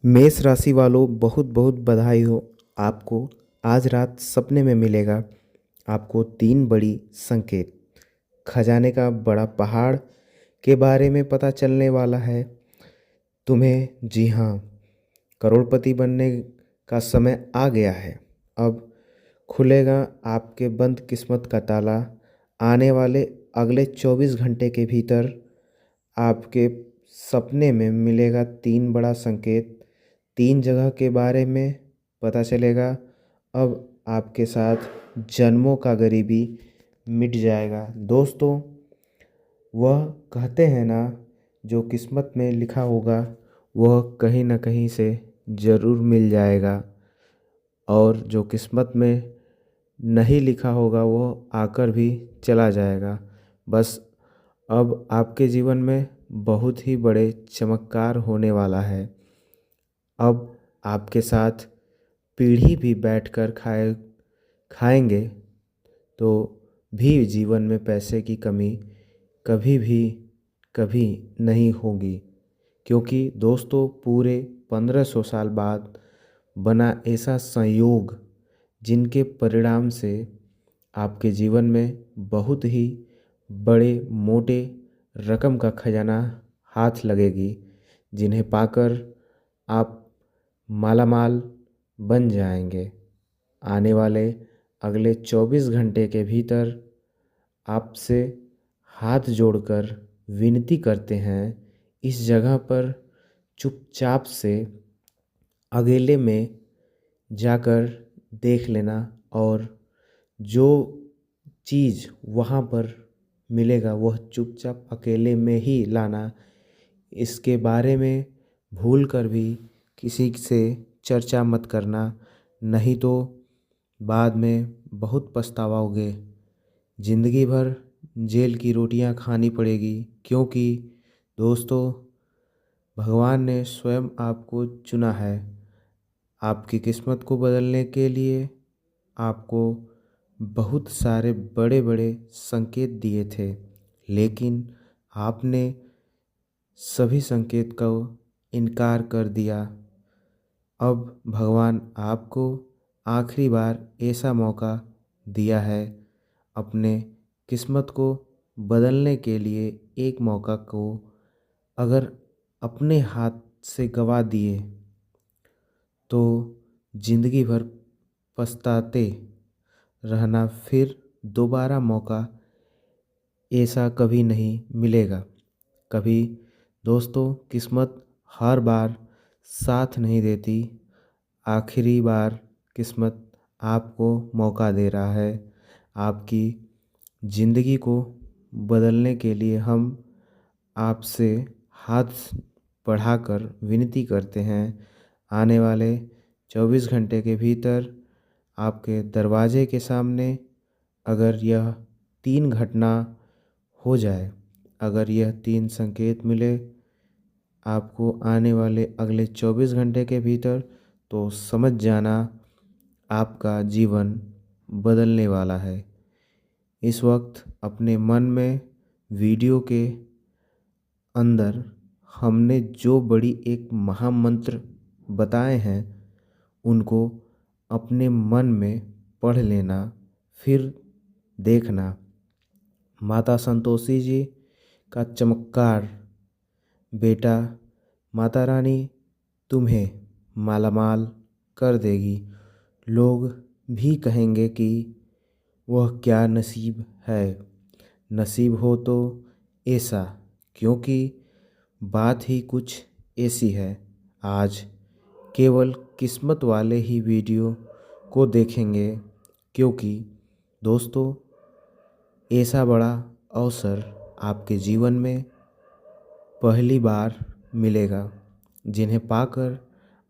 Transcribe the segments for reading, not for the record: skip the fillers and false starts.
मेष राशि वालों, बहुत बहुत बधाई हो। आपको आज रात सपने में मिलेगा आपको तीन बड़ी संकेत। खजाने का बड़ा पहाड़ के बारे में पता चलने वाला है तुम्हें। जी हाँ, करोड़पति बनने का समय आ गया है। अब खुलेगा आपके बंद किस्मत का ताला। आने वाले अगले 24 घंटे के भीतर आपके सपने में मिलेगा तीन बड़ा संकेत। तीन जगह के बारे में पता चलेगा। अब आपके साथ जन्मों का गरीबी मिट जाएगा। दोस्तों, वह कहते हैं ना, जो किस्मत में लिखा होगा वह कहीं ना कहीं से ज़रूर मिल जाएगा, और जो किस्मत में नहीं लिखा होगा वह आकर भी चला जाएगा। बस अब आपके जीवन में बहुत ही बड़े चमत्कार होने वाला है। अब आपके साथ पीढ़ी भी बैठकर खाएंगे तो भी जीवन में पैसे की कमी कभी नहीं होगी। क्योंकि दोस्तों, पूरे 1500 साल बाद बना ऐसा संयोग जिनके परिणाम से आपके जीवन में बहुत ही बड़े मोटे रकम का खजाना हाथ लगेगी, जिन्हें पाकर आप मालामाल बन जाएंगे। आने वाले अगले 24 घंटे के भीतर आपसे हाथ जोड़कर विनती करते हैं, इस जगह पर चुपचाप से अकेले में जाकर देख लेना, और जो चीज़ वहाँ पर मिलेगा वह चुपचाप अकेले में ही लाना। इसके बारे में भूल कर भी किसी से चर्चा मत करना, नहीं तो बाद में बहुत पछताओगे। ज़िंदगी भर जेल की रोटियां खानी पड़ेगी। क्योंकि दोस्तों, भगवान ने स्वयं आपको चुना है आपकी किस्मत को बदलने के लिए। आपको बहुत सारे बड़े बड़े संकेत दिए थे, लेकिन आपने सभी संकेत का इनकार कर दिया। अब भगवान आपको आखिरी बार ऐसा मौका दिया है अपने किस्मत को बदलने के लिए। एक मौका को अगर अपने हाथ से गवा दिए तो ज़िंदगी भर पछताते रहना। फिर दोबारा मौका ऐसा कभी नहीं मिलेगा। कभी दोस्तों, किस्मत हर बार साथ नहीं देती। आखिरी बार किस्मत आपको मौका दे रहा है आपकी ज़िंदगी को बदलने के लिए। हम आपसे हाथ बढ़ाकर विनती करते हैं, आने वाले 24 घंटे के भीतर आपके दरवाजे के सामने अगर यह तीन घटना हो जाए, अगर यह तीन संकेत मिले आपको आने वाले अगले 24 घंटे के भीतर, तो समझ जाना आपका जीवन बदलने वाला है। इस वक्त अपने मन में वीडियो के अंदर हमने जो बड़ी एक महामंत्र बताए हैं उनको अपने मन में पढ़ लेना। फिर देखना माता संतोषी जी का चमत्कार। बेटा, माता रानी तुम्हें मालामाल कर देगी। लोग भी कहेंगे कि वह क्या नसीब है। नसीब हो तो ऐसा, क्योंकि बात ही कुछ ऐसी है। आज केवल किस्मत वाले ही वीडियो को देखेंगे, क्योंकि दोस्तों, ऐसा बड़ा अवसर आपके जीवन में पहली बार मिलेगा, जिन्हें पाकर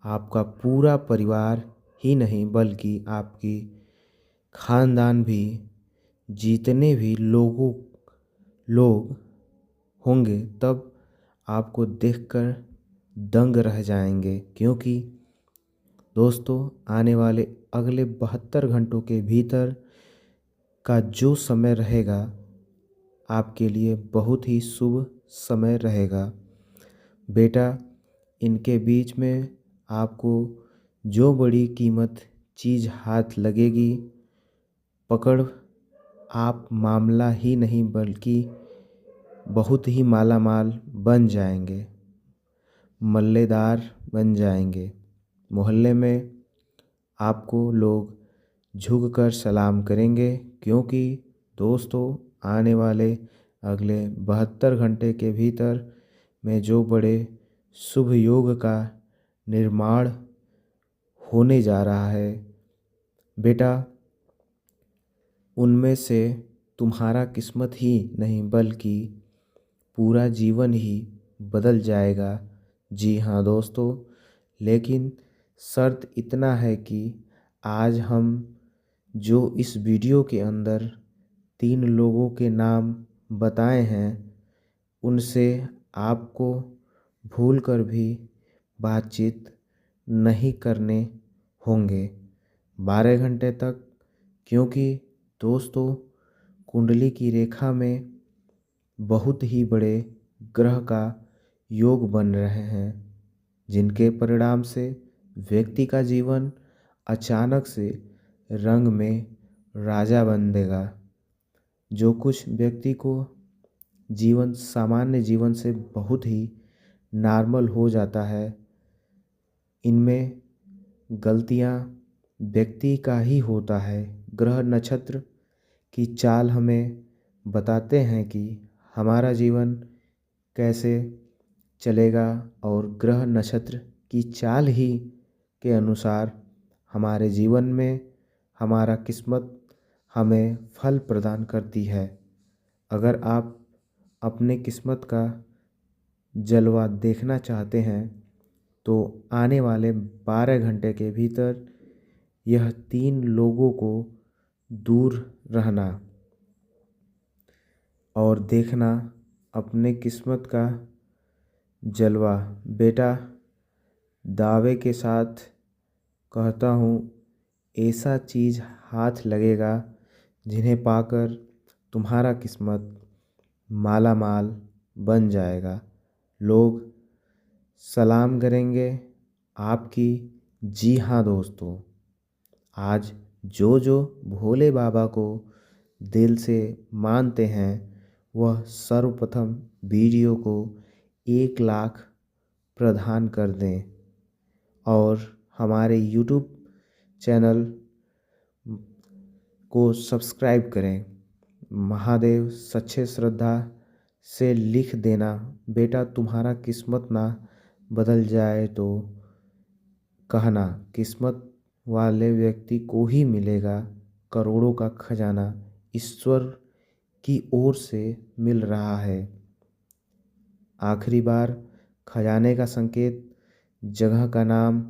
आपका पूरा परिवार ही नहीं बल्कि आपकी खानदान भी, जितने भी लोग होंगे तब आपको देखकर दंग रह जाएंगे। क्योंकि दोस्तों, आने वाले अगले 72 घंटों के भीतर का जो समय रहेगा आपके लिए बहुत ही शुभ समय रहेगा। बेटा, इनके बीच में आपको जो बड़ी कीमत चीज़ हाथ लगेगी, पकड़ आप मामला ही नहीं बल्कि बहुत ही मालामाल बन जाएंगे, मल्लेदार बन जाएंगे। मोहल्ले में आपको लोग झुककर सलाम करेंगे, क्योंकि दोस्तों आने वाले अगले 72 घंटे के भीतर में जो बड़े शुभ योग का निर्माण होने जा रहा है बेटा, उनमें से तुम्हारा किस्मत ही नहीं बल्कि पूरा जीवन ही बदल जाएगा। जी हाँ दोस्तों, लेकिन शर्त इतना है कि आज हम जो इस वीडियो के अंदर 3 लोगों के नाम बताए हैं, उनसे आपको भूलकर भी बातचीत नहीं करने होंगे 12 घंटे तक, क्योंकि दोस्तों कुंडली की रेखा में बहुत ही बड़े ग्रह का योग बन रहे हैं, जिनके परिणाम से व्यक्ति का जीवन अचानक से रंग में राजा बन देगा। जो कुछ व्यक्ति को जीवन सामान्य जीवन से बहुत ही नॉर्मल हो जाता है, इनमें गलतियां व्यक्ति का ही होता है। ग्रह नक्षत्र की चाल हमें बताते हैं कि हमारा जीवन कैसे चलेगा, और ग्रह नक्षत्र की चाल ही के अनुसार हमारे जीवन में हमारा किस्मत हमें फल प्रदान करती है। अगर आप अपने किस्मत का जलवा देखना चाहते हैं तो आने वाले 12 घंटे के भीतर यह 3 लोगों को दूर रहना और देखना अपने किस्मत का जलवा। बेटा दावे के साथ कहता हूँ, ऐसा चीज़ हाथ लगेगा जिन्हें पाकर तुम्हारा किस्मत मालामाल बन जाएगा। लोग सलाम करेंगे आपकी। जी हाँ दोस्तों, आज जो जो भोले बाबा को दिल से मानते हैं वह सर्वप्रथम वीडियो को 1 लाख प्रदान कर दें और हमारे YouTube चैनल को सब्सक्राइब करें। महादेव सच्चे श्रद्धा से लिख देना, बेटा तुम्हारा किस्मत ना बदल जाए तो कहना, किस्मत वाले व्यक्ति को ही मिलेगा करोड़ों का खजाना, ईश्वर की ओर से मिल रहा है। आखिरी बार खजाने का संकेत, जगह का नाम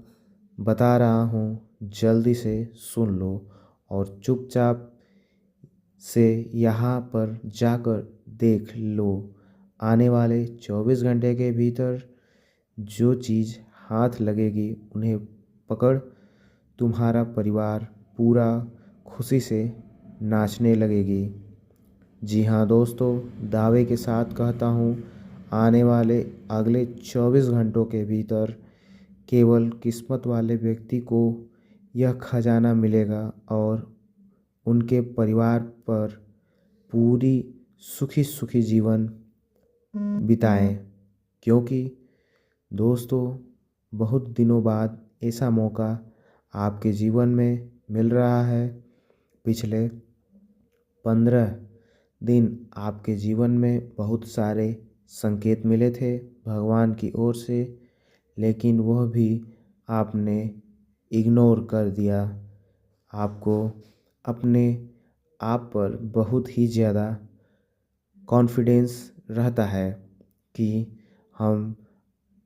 बता रहा हूँ, जल्दी से सुन लो और चुपचाप से यहाँ पर जाकर देख लो। आने वाले 24 घंटे के भीतर जो चीज़ हाथ लगेगी उन्हें पकड़ तुम्हारा परिवार पूरा खुशी से नाचने लगेगी। जी हाँ दोस्तों, दावे के साथ कहता हूँ, आने वाले अगले 24 घंटों के भीतर केवल किस्मत वाले व्यक्ति को यह खजाना मिलेगा और उनके परिवार पर पूरी सुखी सुखी जीवन बिताएं। क्योंकि दोस्तों बहुत दिनों बाद ऐसा मौका आपके जीवन में मिल रहा है। पिछले 15 दिन आपके जीवन में बहुत सारे संकेत मिले थे भगवान की ओर से, लेकिन वह भी आपने इग्नोर कर दिया। आपको अपने आप पर बहुत ही ज़्यादा कॉन्फिडेंस रहता है कि हम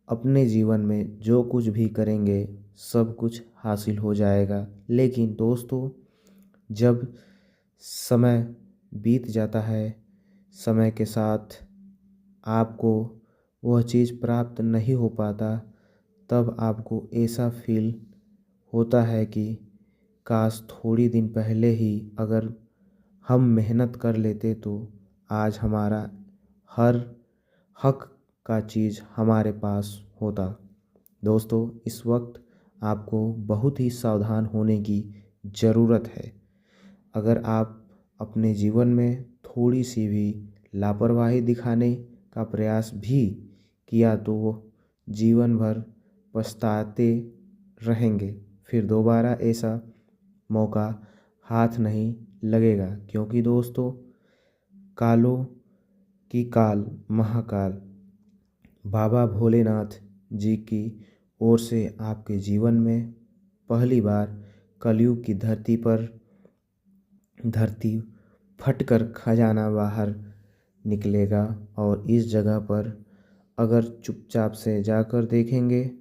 अपने जीवन में जो कुछ भी करेंगे सब कुछ हासिल हो जाएगा। लेकिन दोस्तों जब समय बीत जाता है, समय के साथ आपको वह चीज़ प्राप्त नहीं हो पाता, तब आपको ऐसा फील होता है कि काश थोड़ी दिन पहले ही अगर हम मेहनत कर लेते तो आज हमारा हर हक का चीज़ हमारे पास होता। दोस्तों इस वक्त आपको बहुत ही सावधान होने की ज़रूरत है। अगर आप अपने जीवन में थोड़ी सी भी लापरवाही दिखाने का प्रयास भी किया तो वो जीवन भर पछताते रहेंगे। फिर दोबारा ऐसा मौका हाथ नहीं लगेगा, क्योंकि दोस्तों कालों की काल महाकाल बाबा भोलेनाथ जी की ओर से आपके जीवन में पहली बार कलयुग की धरती फटकर खजाना बाहर निकलेगा। और इस जगह पर अगर चुपचाप से जाकर देखेंगे,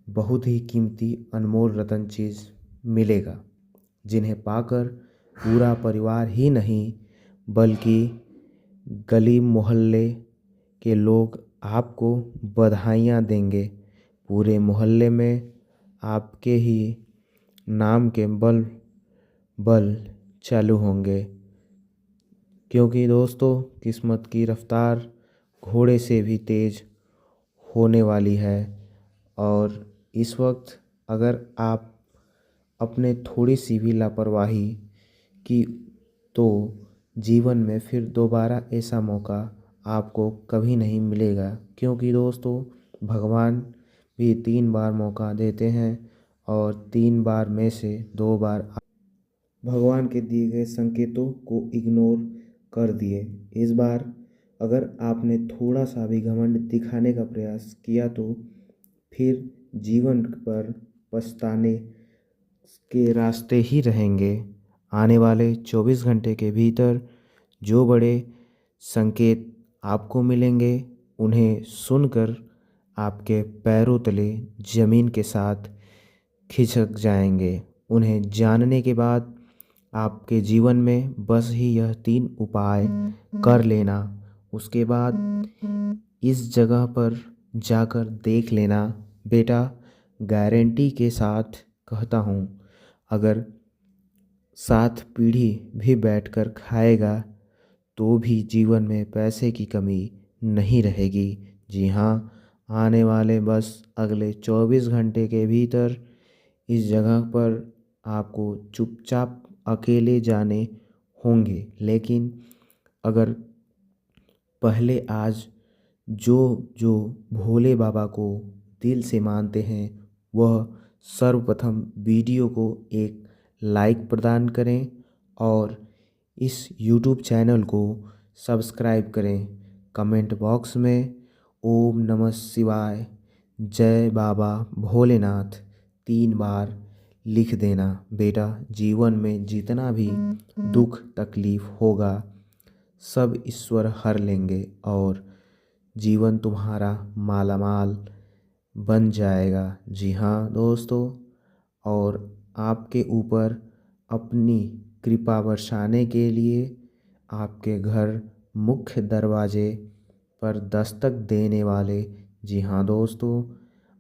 बहुत ही कीमती अनमोल रत्न चीज़ मिलेगा, जिन्हें पाकर पूरा परिवार ही नहीं बल्कि गली मोहल्ले के लोग आपको बधाइयाँ देंगे। पूरे मोहल्ले में आपके ही नाम के बल बल चालू होंगे, क्योंकि दोस्तों किस्मत की रफ्तार घोड़े से भी तेज़ होने वाली है। और इस वक्त अगर आप अपने थोड़ी सी भी लापरवाही की तो जीवन में फिर दोबारा ऐसा मौका आपको कभी नहीं मिलेगा, क्योंकि दोस्तों भगवान भी 3 बार मौका देते हैं और 3 बार में से 2 बार भगवान के दिए गए संकेतों को इग्नोर कर दिए। इस बार अगर आपने थोड़ा सा भी घमंड दिखाने का प्रयास किया तो फिर जीवन पर पछताने के रास्ते ही रहेंगे। आने वाले 24 घंटे के भीतर जो बड़े संकेत आपको मिलेंगे, उन्हें सुनकर आपके पैरों तले ज़मीन के साथ खिसक जाएंगे। उन्हें जानने के बाद आपके जीवन में बस ही यह 3 उपाय कर लेना। उसके बाद इस जगह पर जाकर देख लेना। बेटा, गारंटी के साथ कहता हूँ, अगर 7 पीढ़ी भी बैठकर खाएगा तो भी जीवन में पैसे की कमी नहीं रहेगी। जी हाँ, आने वाले बस अगले 24 घंटे के भीतर इस जगह पर आपको चुपचाप अकेले जाने होंगे। लेकिन अगर पहले आज जो जो भोले बाबा को दिल से मानते हैं, वह सर्वप्रथम वीडियो को एक लाइक प्रदान करें और इस यूट्यूब चैनल को सब्सक्राइब करें। कमेंट बॉक्स में ओम नमः शिवाय, जय बाबा भोलेनाथ 3 बार लिख देना। बेटा, जीवन में जितना भी दुख तकलीफ होगा सब ईश्वर हर लेंगे और जीवन तुम्हारा मालामाल बन जाएगा। जी हाँ दोस्तों, और आपके ऊपर अपनी कृपा बरसाने के लिए आपके घर मुख्य दरवाजे पर दस्तक देने वाले, जी हाँ दोस्तों,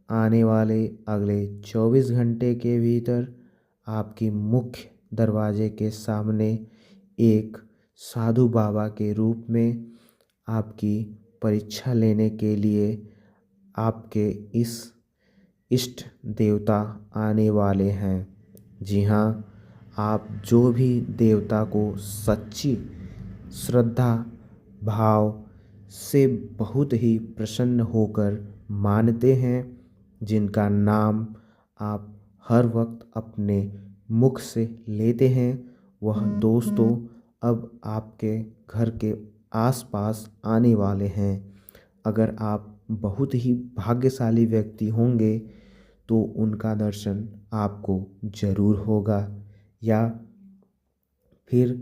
आने वाले अगले 24 घंटे के भीतर आपकी मुख्य दरवाजे के सामने एक साधु बाबा के रूप में आपकी परीक्षा लेने के लिए आपके इस इष्ट देवता आने वाले हैं। जी हाँ, आप जो भी देवता को सच्ची श्रद्धा भाव से बहुत ही प्रसन्न होकर मानते हैं, जिनका नाम आप हर वक्त अपने मुख से लेते हैं, वह दोस्तों अब आपके घर के आसपास आने वाले हैं। अगर आप बहुत ही भाग्यशाली व्यक्ति होंगे तो उनका दर्शन आपको ज़रूर होगा, या फिर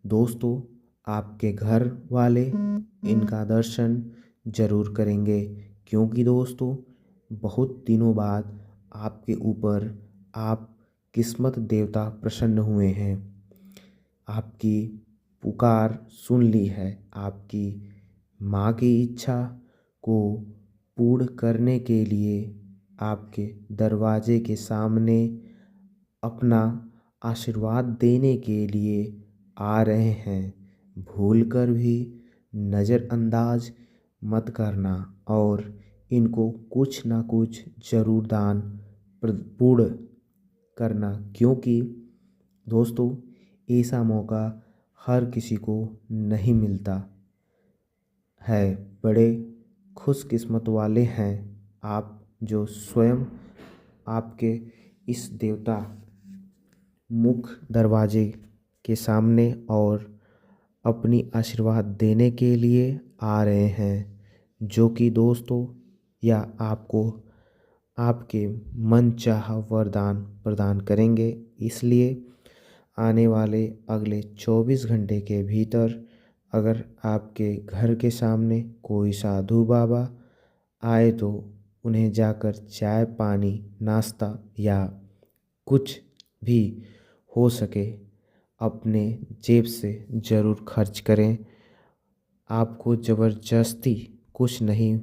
दोस्तों आपके घर वाले इनका दर्शन ज़रूर करेंगे, क्योंकि दोस्तों बहुत दिनों बाद आपके ऊपर आप किस्मत देवता प्रसन्न हुए हैं। आपकी पुकार सुन ली है। आपकी माँ की इच्छा को पूर्ण करने के लिए आपके दरवाजे के सामने अपना आशीर्वाद देने के लिए आ रहे हैं। भूलकर भी नज़रअंदाज मत करना और इनको कुछ ना कुछ ज़रूर दान पूर्ण करना, क्योंकि दोस्तों ऐसा मौका हर किसी को नहीं मिलता है। बड़े खुशकिस्मत वाले हैं आप जो स्वयं आपके इस देवता मुख्य दरवाजे के सामने और अपनी आशीर्वाद देने के लिए आ रहे हैं, जो कि दोस्तों या आपको आपके मनचाहा वरदान प्रदान करेंगे। इसलिए आने वाले अगले 24 घंटे के भीतर अगर आपके घर के सामने कोई साधु बाबा आए तो उन्हें जाकर चाय पानी नाश्ता या कुछ भी हो सके अपने जेब से ज़रूर खर्च करें। आपको ज़बरदस्ती कुछ नहीं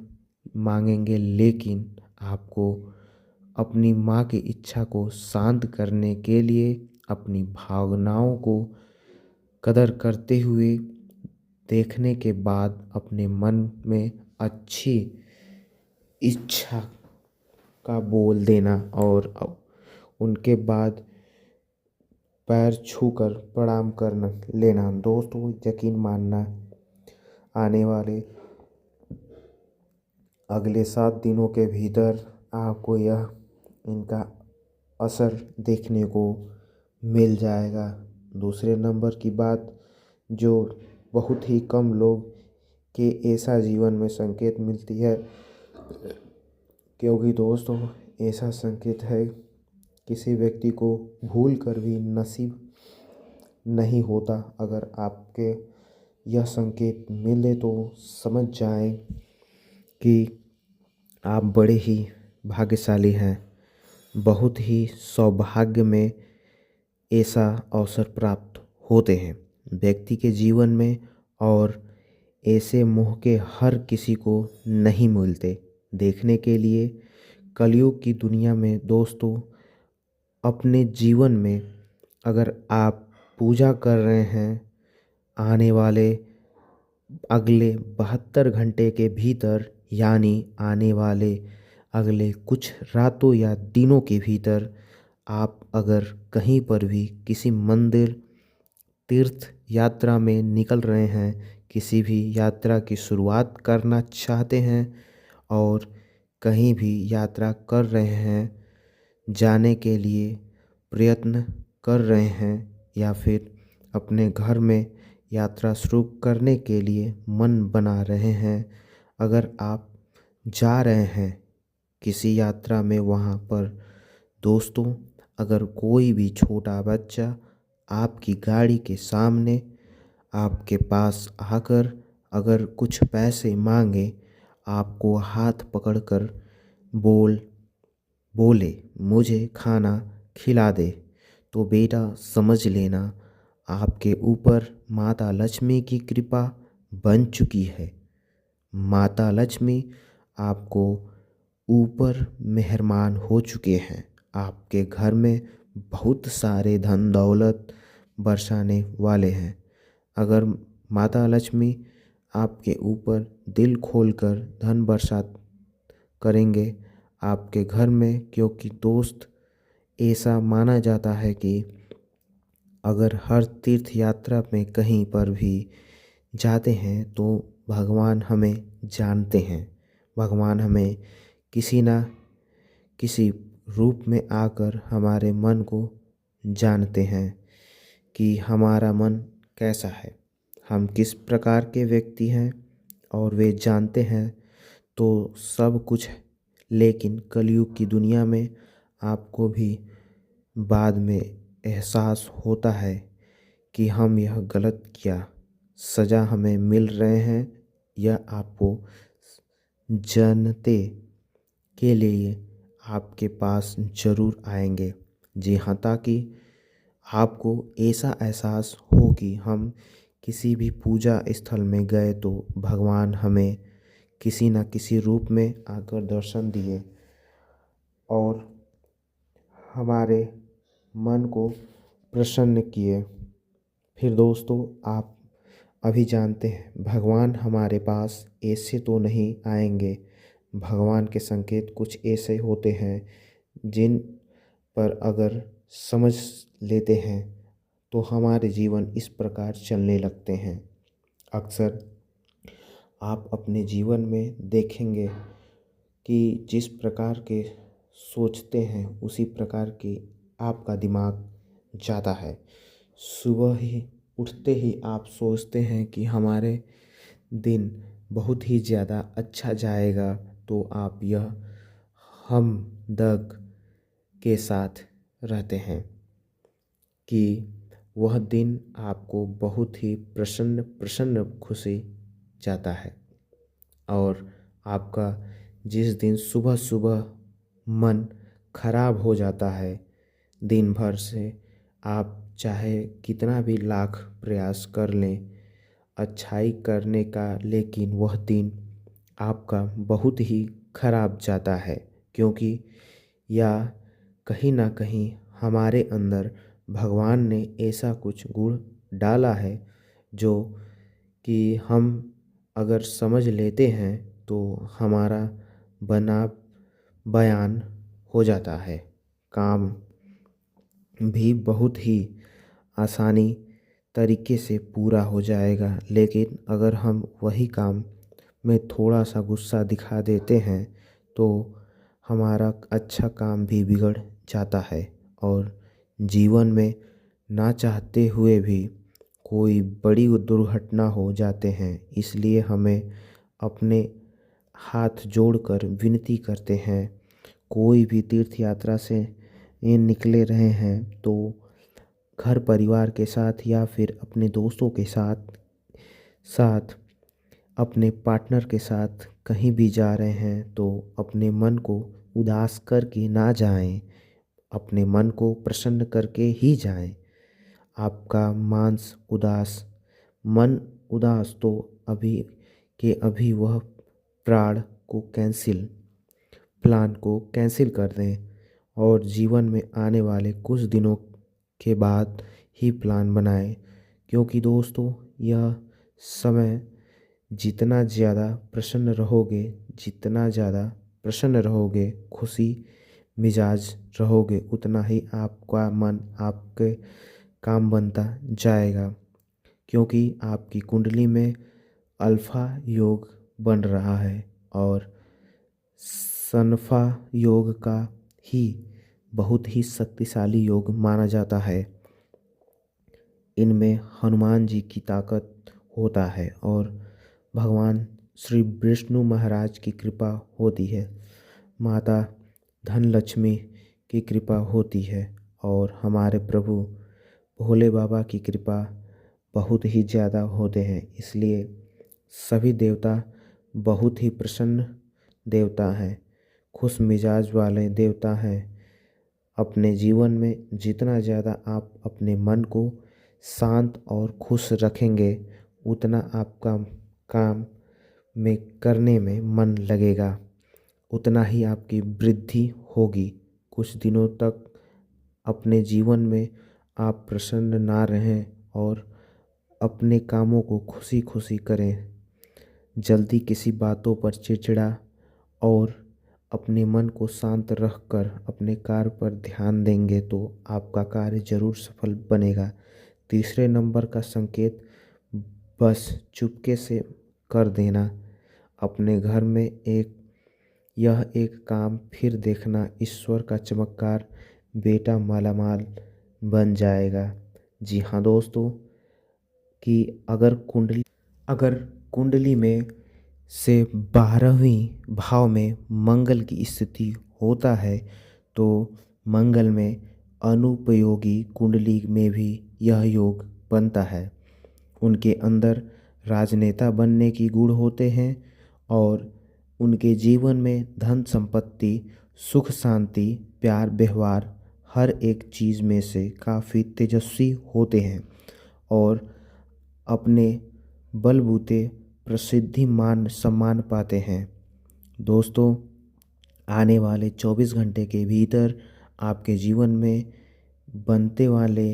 मांगेंगे, लेकिन आपको अपनी माँ की इच्छा को शांत करने के लिए अपनी भावनाओं को कदर करते हुए देखने के बाद अपने मन में अच्छी इच्छा का बोल देना और उनके बाद पैर छूकर प्रणाम करना लेना। दोस्तों यकीन मानना, आने वाले अगले 7 दिनों के भीतर आपको यह इनका असर देखने को मिल जाएगा। दूसरे नंबर की बात, जो बहुत ही कम लोग के ऐसा जीवन में संकेत मिलती है, क्योंकि दोस्तों ऐसा संकेत है किसी व्यक्ति को भूल कर भी नसीब नहीं होता। अगर आपके यह संकेत मिले तो समझ जाएं कि आप बड़े ही भाग्यशाली हैं। बहुत ही सौभाग्य में ऐसा अवसर प्राप्त होते हैं व्यक्ति के जीवन में, और ऐसे मौके हर किसी को नहीं मिलते देखने के लिए। कलयुग की दुनिया में दोस्तों अपने जीवन में अगर आप पूजा कर रहे हैं, आने वाले अगले 72 घंटे के भीतर, यानी आने वाले अगले कुछ रातों या दिनों के भीतर, आप अगर कहीं पर भी किसी मंदिर तीर्थ यात्रा में निकल रहे हैं, किसी भी यात्रा की शुरुआत करना चाहते हैं और कहीं भी यात्रा कर रहे हैं, जाने के लिए प्रयत्न कर रहे हैं, या फिर अपने घर में यात्रा शुरू करने के लिए मन बना रहे हैं, अगर आप जा रहे हैं किसी यात्रा में, वहाँ पर दोस्तों अगर कोई भी छोटा बच्चा आपकी गाड़ी के सामने आपके पास आकर अगर कुछ पैसे मांगे, आपको हाथ पकड़कर बोले मुझे खाना खिला दे, तो बेटा समझ लेना आपके ऊपर माता लक्ष्मी की कृपा बन चुकी है। माता लक्ष्मी आपको ऊपर मेहरबान हो चुके हैं। आपके घर में बहुत सारे धन दौलत बरसाने वाले हैं। अगर माता लक्ष्मी आपके ऊपर दिल खोलकर धन बरसात करेंगे आपके घर में, क्योंकि दोस्त ऐसा माना जाता है कि अगर हर तीर्थ यात्रा में कहीं पर भी जाते हैं तो भगवान हमें जानते हैं। भगवान हमें किसी ना किसी रूप में आकर हमारे मन को जानते हैं कि हमारा मन कैसा है, हम किस प्रकार के व्यक्ति हैं, और वे जानते हैं तो सब कुछ। लेकिन कलयुग की दुनिया में आपको भी बाद में एहसास होता है कि हम यह गलत किया, सज़ा हमें मिल रहे हैं, यह आपको जानते के लिए आपके पास ज़रूर आएंगे। जी हाँ, ताकि आपको ऐसा एहसास हो कि हम किसी भी पूजा स्थल में गए तो भगवान हमें किसी न किसी रूप में आकर दर्शन दिए और हमारे मन को प्रसन्न किए। फिर दोस्तों आप अभी जानते हैं भगवान हमारे पास ऐसे तो नहीं आएंगे। भगवान के संकेत कुछ ऐसे होते हैं जिन पर अगर समझ लेते हैं तो हमारे जीवन इस प्रकार चलने लगते हैं। अक्सर आप अपने जीवन में देखेंगे कि जिस प्रकार के सोचते हैं उसी प्रकार की आपका दिमाग जाता है। सुबह ही उठते ही आप सोचते हैं कि हमारे दिन बहुत ही ज़्यादा अच्छा जाएगा, तो आप यह हम दर्द के साथ रहते हैं कि वह दिन आपको बहुत ही प्रसन्न प्रसन्न खुशी जाता है। और आपका जिस दिन सुबह सुबह मन खराब हो जाता है, दिन भर से आप चाहे कितना भी लाख प्रयास कर लें अच्छाई करने का, लेकिन वह दिन आपका बहुत ही खराब जाता है। क्योंकि या कहीं ना कहीं हमारे अंदर भगवान ने ऐसा कुछ गुण डाला है जो कि हम अगर समझ लेते हैं तो हमारा बना बयान हो जाता है, काम भी बहुत ही आसानी तरीके से पूरा हो जाएगा। लेकिन अगर हम वही काम में थोड़ा सा गुस्सा दिखा देते हैं तो हमारा अच्छा काम भी बिगड़ जाता है और जीवन में ना चाहते हुए भी कोई बड़ी दुर्घटना हो जाते हैं। इसलिए हमें अपने हाथ जोड़कर विनती करते हैं, कोई भी तीर्थ यात्रा से ये निकले रहे हैं तो घर परिवार के साथ या फिर अपने दोस्तों के साथ साथ अपने पार्टनर के साथ कहीं भी जा रहे हैं तो अपने मन को उदास करके ना जाएं, अपने मन को प्रसन्न करके ही जाएं। आपका मांस उदास मन उदास तो अभी के अभी वह प्राण को कैंसिल प्लान को कैंसिल कर दें और जीवन में आने वाले कुछ दिनों के बाद ही प्लान बनाएं। क्योंकि दोस्तों यह समय जितना ज़्यादा प्रसन्न रहोगे, जितना ज़्यादा प्रसन्न रहोगे, खुशी मिजाज रहोगे, उतना ही आपका मन आपके काम बनता जाएगा। क्योंकि आपकी कुंडली में अल्फा योग बन रहा है और सनफा योग का ही बहुत ही शक्तिशाली योग माना जाता है। इनमें हनुमान जी की ताकत होता है और भगवान श्री विष्णु महाराज की कृपा होती है, माता धनलक्ष्मी की कृपा होती है और हमारे प्रभु भोले बाबा की कृपा बहुत ही ज़्यादा होते हैं। इसलिए सभी देवता बहुत ही प्रसन्न देवता हैं, खुश मिजाज वाले देवता हैं। अपने जीवन में जितना ज़्यादा आप अपने मन को शांत और खुश रखेंगे उतना आपका काम में करने में मन लगेगा, उतना ही आपकी वृद्धि होगी। कुछ दिनों तक अपने जीवन में आप प्रसन्न ना रहें और अपने कामों को खुशी खुशी करें, जल्दी किसी बातों पर चिड़चिड़ा और अपने मन को शांत रखकर अपने कार्य पर ध्यान देंगे तो आपका कार्य जरूर सफल बनेगा। तीसरे नंबर का संकेत बस चुपके से कर देना। अपने घर में यह एक काम फिर देखना, ईश्वर का चमत्कार, बेटा मालामाल बन जाएगा। जी हाँ दोस्तों, कि अगर कुंडली में से 12वीं भाव में मंगल की स्थिति होता है तो मंगल में अनुपयोगी कुंडली में भी यह योग बनता है। उनके अंदर राजनेता बनने की गुण होते हैं और उनके जीवन में धन संपत्ति, सुख शांति, प्यार व्यवहार हर एक चीज़ में से काफ़ी तेजस्वी होते हैं और अपने बलबूते प्रसिद्धि मान सम्मान पाते हैं। दोस्तों, आने वाले 24 घंटे के भीतर आपके जीवन में बनते वाले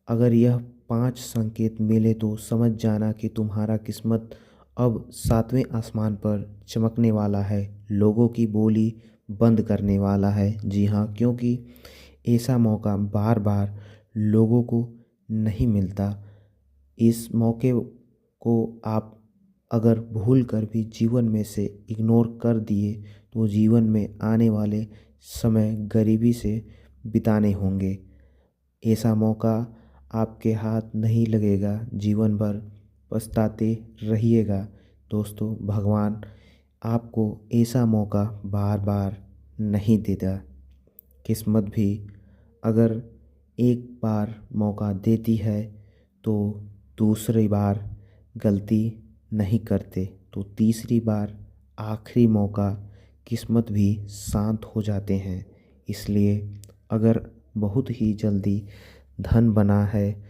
अगर यह 5 संकेत मिले तो समझ जाना कि तुम्हारा किस्मत अब 7वें आसमान पर चमकने वाला है। लोगों की बोली बंद करने वाला है। जी हाँ, क्योंकि ऐसा मौका बार बार लोगों को नहीं मिलता। इस मौके को आप अगर भूल कर भी जीवन में से इग्नोर कर दिए तो जीवन में आने वाले समय गरीबी से बिताने होंगे। ऐसा मौका आपके हाथ नहीं लगेगा, जीवन भर पछताते रहिएगा। दोस्तों, भगवान आपको ऐसा मौका बार बार नहीं देता। किस्मत भी अगर एक बार मौका देती है तो दूसरी बार गलती नहीं करते, तो तीसरी बार आखिरी मौका किस्मत भी शांत हो जाते हैं। इसलिए अगर बहुत ही जल्दी धन बना है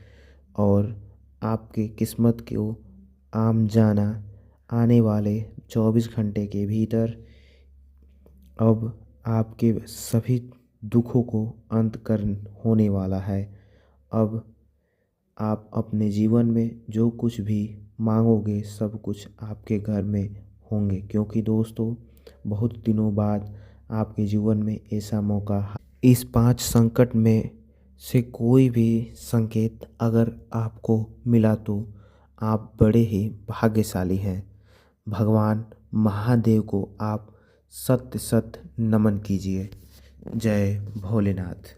और आपके किस्मत को आम जाना आने वाले 24 घंटे के भीतर अब आपके सभी दुखों को अंत कर होने वाला है। अब आप अपने जीवन में जो कुछ भी मांगोगे सब कुछ आपके घर में होंगे, क्योंकि दोस्तों बहुत दिनों बाद आपके जीवन में ऐसा मौका। इस 5 संकट में से कोई भी संकेत अगर आपको मिला तो आप बड़े ही भाग्यशाली हैं। भगवान महादेव को आप सत्य सत्य नमन कीजिए। जय भोलेनाथ।